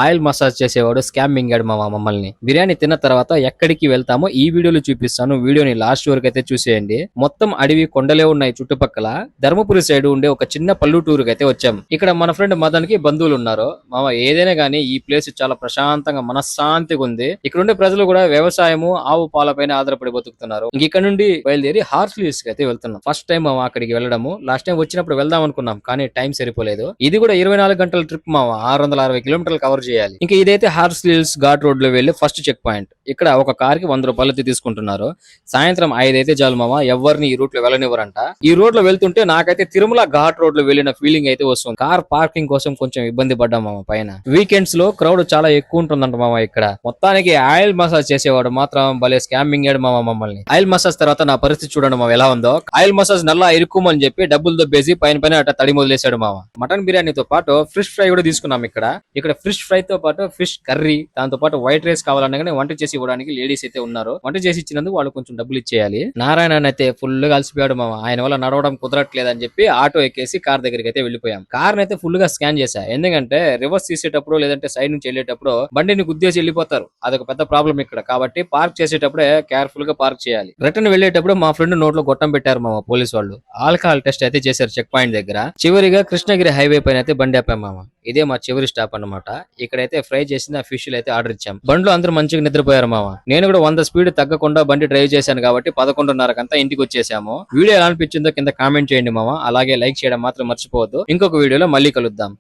Oil massage చేసేవాడు scam మింగాడు మమ్మల్ని. బిర్యానీ తిన్న తర్వాత ఎక్కడికి వెళ్తామో ఈ వీడియోలో చూపిస్తాను. వీడియోని లాస్ట్ వరకు అయితే చూసేయండి. మొత్తం అడవి కొండలే ఉన్నాయి చుట్టుపక్కల. ధర్మపురి సైడ్ ఉండే ఒక చిన్న పల్లెటూరుకి అయితే వచ్చాం. ఇక్కడ మన ఫ్రెండ్ మదన్ కి బంధువులు ఉన్నారు. మామ ఏదైనా గానీ ఈ ప్లేస్ చాలా ప్రశాంతంగా మనశ్శాంతిగా ఉంది. ఇక్కడ ఉండే ప్రజలు కూడా వ్యవసాయము ఆవు పాలపైన ఆధారపడి బతుకుతున్నారు. ఇంక ఇక్కడ నుండి బయలుదేరి హార్స్ హిల్స్ కి అయితే వెళ్తున్నాం. ఫస్ట్ టైం మామ అక్కడికి వెళ్ళడము. లాస్ట్ టైం వచ్చినప్పుడు వెళ్దాం అనుకున్నాం కానీ టైం సరిపోలేదు. ఇది కూడా 24 గంటల ట్రిప్ మామ. 660 కిలోమీటర్లు కవర్ చేయాలి. ఇంకా ఇదైతే హార్స్ హిల్స్ ఘాట్ రోడ్ లో వెళ్లి ఫస్ట్ చెక్ పాయింట్. ఇక్కడ ఒక కార్ కి 100 రూపాయలు అయితే తీసుకుంటున్నారు. సాయంత్రం 5 అయితే చాలు మామ. ఎవరిని ఈ రూట్ లో వెళ్ళనివ్వరంట. ఈ రోడ్ లో వెళ్తుంటే నాకైతే తిరుమల ఘాట్ రోడ్ లో వెళ్ళిన ఫీలింగ్ అయితే వస్తుంది. కార్ పార్కింగ్ కోసం కొంచెం ఇబ్బంది పడ్డాం మామ పైన. వీకెండ్స్ లో క్రౌడ్ చాలా ఎక్కువ ఉంటుందంట మామ ఇక్కడ. మొత్తానికి ఆయిల్ మసాజ్ చేసేవాడు మాత్రం భలే స్కామింగ్ అయ్యాడు మామ మమ్మల్ని. ఆయిల్ మసాజ్ తర్వాత నా పరిస్థితి చూడండి మామ ఎలా ఉందో. ఆయిల్ మసాజ్ నల్లా ఇరుక్కుమని చెప్పి డబ్బులు దొబ్బేసి పైన అట్లా తడి మొదలేశాడు మామ. మటన్ బిర్యానీతో పాటు ఫిష్ ఫ్రై కూడా తీసుకున్నాం ఇక్కడ. ఇక్కడ ఫిష్ ఫ్రై తో పాటు ఫిష్ కర్రీ, దాంతో పాటు వైట్ రైస్ కావాలన్నా కానీ వంట చేసి ఇవ్వడానికి లేడీస్ అయితే ఉన్నారు. వంట చేసి ఇచ్చినందుకు వాళ్ళు కొంచెం డబ్బులు ఇచ్చేయాలి. నారాయణ అయితే ఫుల్ గా అలసిపోయాడు మామ. ఆయన వల్ల నడవడం కుదరట్లేదు అని చెప్పి ఆటో ఎక్కేసి కార్ దగ్గరికి అయితే వెళ్ళిపోయాం. కార్ అయితే ఫుల్ గా స్కాన్ చేశా. ఎందుకంటే రివర్స్ తీసేటప్పుడు లేదంటే సైడ్ నుంచి వెళ్ళేటప్పుడు బండిని గుద్దేసి వెళ్ళిపోతారు. అదొక పెద్ద ప్రాబ్లం ఇక్కడ. కాబట్టి పార్క్ చేసేటప్పుడే కేర్ఫుల్ గా పార్క్ చేయాలి. రిటర్న్ వెళ్ళేటప్పుడు మా ఫ్రెండ్ నోట్లో గొట్టం పెట్టారు మామ పోలీస్ వాళ్ళు. ఆల్కహాల్ టెస్ట్ అయితే చేశారు చెక్ పాయింట్ దగ్గర. చివరిగా కృష్ణగిరి హైవే పైన అయితే బండి ఆపాం మామ. ఇదే మా చివరి స్టాప్ అన్నమాట. ఇక్కడైతే ఫ్రై చేసిన ఫిష్ అయితే ఆర్డర్ ఇచ్చాం. బండ్లో అందరూ మంచిగా నిద్రపోయారు మామ. నేను కూడా 100 స్పీడ్ తగ్గకుండా బండి డ్రైవ్ చేశాను కాబట్టి 11:30 ఇంటికి వచ్చేసాము. వీడియో ఎలా అనిపించిందో కింద కామెంట్ చేయండి మామ. అలాగే లైక్ చేయడం మాత్రం మర్చిపోవద్దు. ఇంకొక వీడియోలో మళ్ళీ కలుద్దాం.